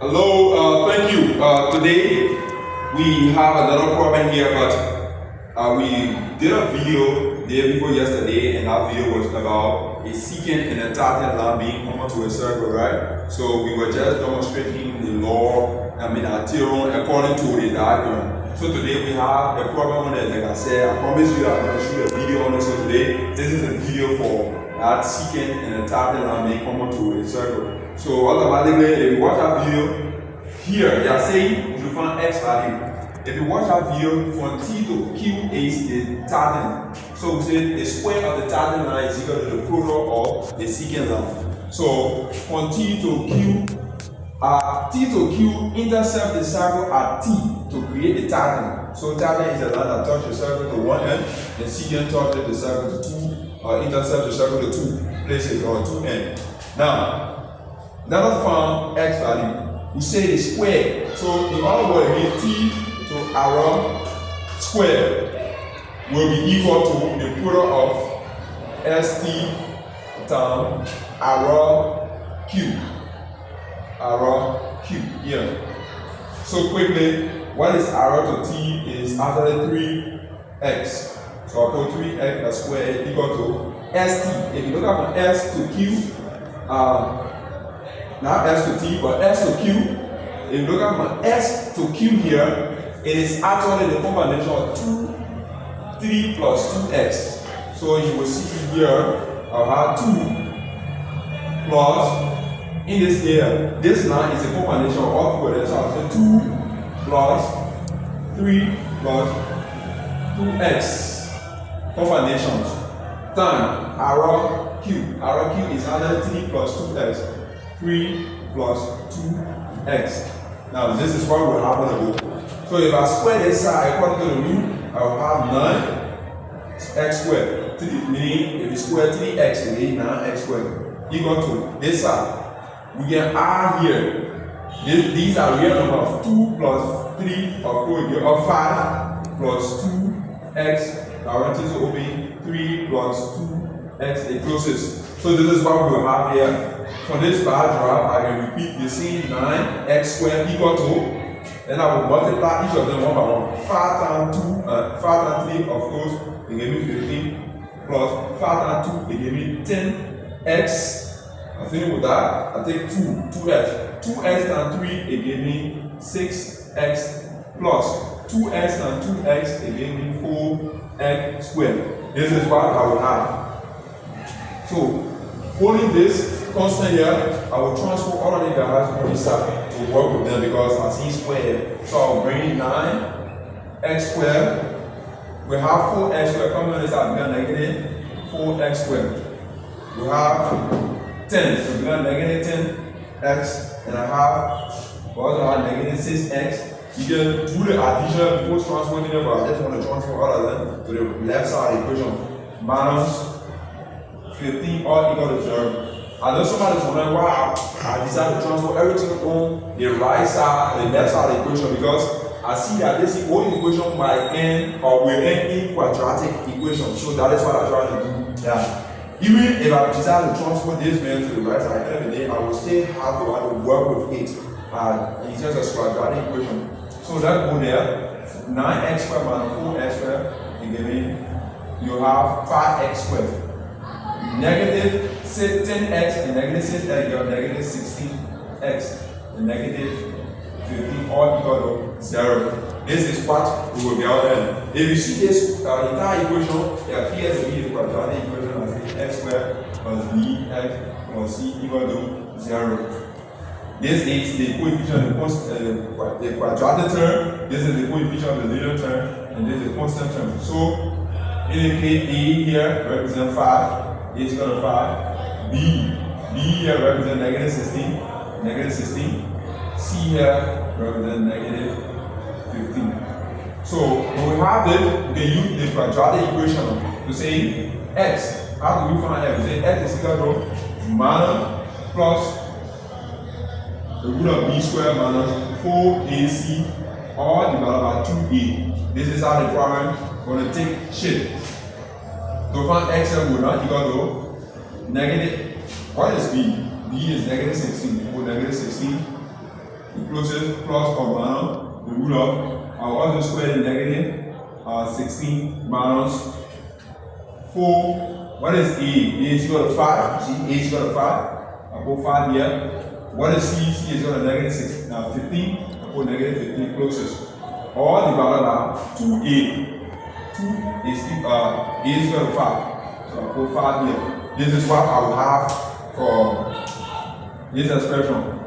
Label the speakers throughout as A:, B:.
A: Hello, thank you. Today we have another problem here, but we did a video day before yesterday, and that video was about a secant and a tangent line being common to a circle, right? So we were just demonstrating the law, our theorem according to the diagram. So today we have a problem on it. Like I said, I promise you I'm going to shoot a video on it. So today, this is a video for that secant and a tangent line being common to a circle. So automatically, if you watch that video, here they are saying you find x value. If you watch that video, from T to Q is the tangent. So we say the square of the tangent line is equal to the product of the secant line. So from T to Q, T to Q intercept the circle at T to create the tangent. So tangent is a line that touches the circle to one end, and secant touches the circle to two, intercept the circle to two places or two ends. Now, let us find x value. We say the square. So in other words, we T to our square will be equal to the product of ST times our Q. Our Q, yeah. So quickly, what is R to T is actually 3x. So I put 3x squared equal to ST. If you look at from S to Q, not S to T, but S to Q. If you look at my S to Q here, it is actually the combination of 3 plus 2x. So you will see here, I have 2 plus, in this here, this line is a combination of all three of them. So I'll say 2 plus 3 plus 2x combinations times our Q. Our Q is either 3 plus 2x. 3 plus 2x. Now this is what we're having to do. So if I square this side according to the rule, I will have 9x squared. 3, meaning if you square 3x, it means 9x squared equal to this side. We get R here. These are real numbers. 2 plus 3 or 5 plus 2x. Parentheses open. 3 plus 2x. It closes. So this is what we will have here. For this bar graph, I can repeat the same 9x squared equal to, then I will multiply each of them one by one. 5 times 2, 5 times 3, of course, it gave me 15, plus 5 times 2, it gave me 10x. I finish with that. I take 2x. 2x times 3, it gave me 6x, plus 2x times 2x, it gave me 4x squared. This is what I will have. So, holding this constant here, I will transfer all of the guys on this side to work with them because I see square. So I'll bring 9x squared. We have 4x squared. Come on this side, we got negative 4x squared. We have 10, so we got negative 10x, and I have also have negative 6x. You can do the addition before transferring them, but I just want to transfer all of them to the left side of the equation. Minus 15 all equal to 0. I know somebody's wondering why I decided to transfer everything on the right side, the left side of the equation, because I see that this whole equation might end or will end in quadratic equation. So that is what I try to do. Yeah. Even if I decide to transfer this man to the right side, at the end of the day, I will still have to work with it in terms of quadratic equation. So that go there, 9x squared minus 4x squared, and then you have 5x squared. Negative 10x and negative 6x, you have negative 16x and negative 15 all equal to 0. This is what we will get out there. If you see this entire equation, it appears to be the quadratic equation as x squared plus bx plus c equal to 0. This is the coefficient of the quadratic term, this is the coefficient of the linear term, and this is the constant term. So, in the case A here represents 5. A is equal to 5. B here represents negative 16. C here represents negative 15. So when we have this, we can use the quadratic equation to say x. How do we find x? We say x is equal to minus plus the root of b squared minus 4ac all divided by 2a. This is how the problem is going to take shape. To find x will not equal to negative. What is b? B is negative 16. Put negative 16 the closest plus or minus the root of, I will also square the negative 16 minus 4. What is A? A is equal to 5. See, A is equal to 5. I put 5 here. What is C? C is equal to negative 15. I put negative 15 closest. All divided by 2A. 2 is A is equal to 5. So I put 5 here. This is what I will have for this expression.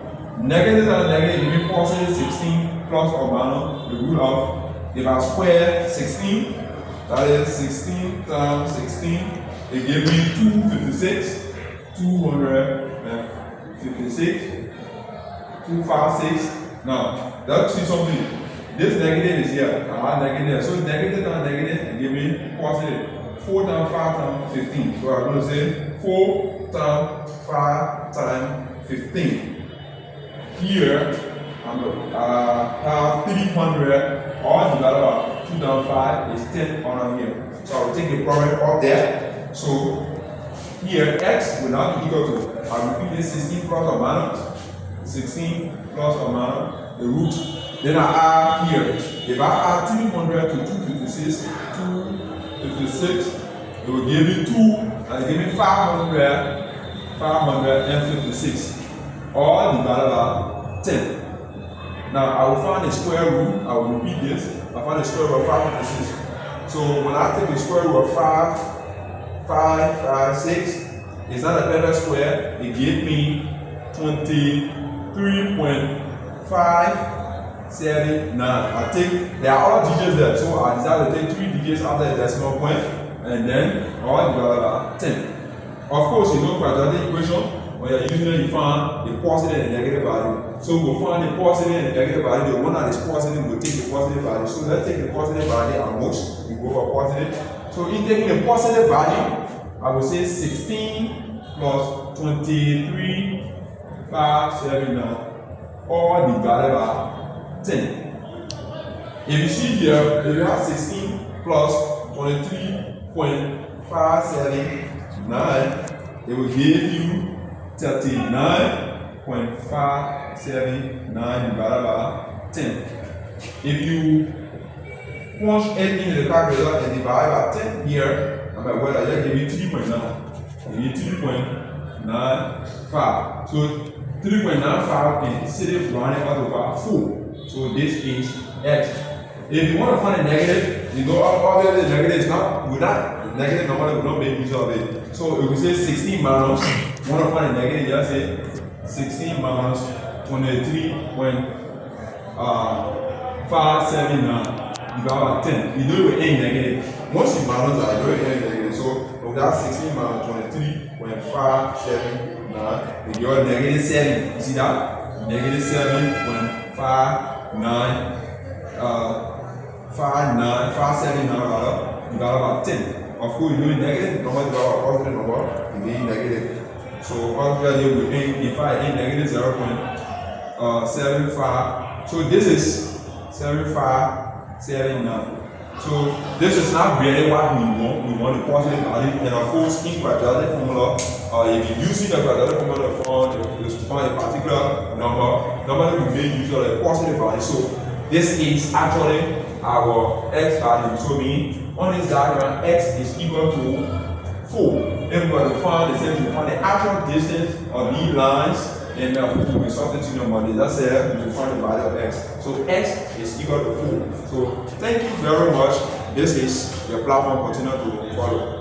A: Negative and negative give me positive 16 plus or minus the root of, if I square 16, that is 16 times 16, it gives me 256, 256, 256. Now, let's see something. This negative is here, I have negative, so negative times negative, it gives me positive. 4 times 5 times 15. So I'm going to say 4 times 5 times 15. Here, I'm going to have 300, all divided by 2 times 5 is 10 on here. So I will take the product up there. So here, x will now be equal to, I'll repeat this 16 plus or minus, 16 plus or minus the root. Then I add here, if I add 300 to 256, 256, it will give me 2, and give me 556, all divided by 10. Now I will find the square root, I will repeat this, I find the square root of 556. So when I take the square root of 556, it's not a perfect square, it gives me 23.579. I take, there are all digits there, so I decided to take 3 digits after the decimal point, and then all divided by 10. Of course, you know quadratic equation, when you're using it, you find the positive and negative value. So we'll find the positive and the negative value. The one that is positive, we'll take the positive value. So let's take the positive value at most. We go for positive. So in taking the positive value, I will say 16 plus 23, 579, all divided by 10. If you see here, if you have 16 plus 23.579, it will give you 39.579 divided by 10. If you punch it into the calculator and divide by 10 here, I'm like, well, I just give you 3.9. Give you 3.95. So 3.95 is instead of running out over 4. So this is x. If you want to find a negative, you go all the negative is not without negative number will not make use of it. So if we say 16 minus, want to find a negative, just say 16 minus 23.579 divided by 10. You do it with any negative. Once you minus that, you do it with any negative. So from that 16 minus 23.579, you get negative 7. You see that? Negative 7.579 divided by 10. Of course, you do it negative number divided by positive number, you get negative. So altogether you will end if I end negative 0.75. So this is 7579. So this is not really what we want. We want a positive value, and of course in quadratic formula, if you using the quadratic formula to find a particular number we may use a positive value. So this is actually our x value. So mean on this diagram, x is equal to 4. If we were to find the same, we find the actual distance of these lines, and we substitute number. That's it. We find the value of x. So x is equal to 4. So thank you very much. This is your platform. Continue to follow.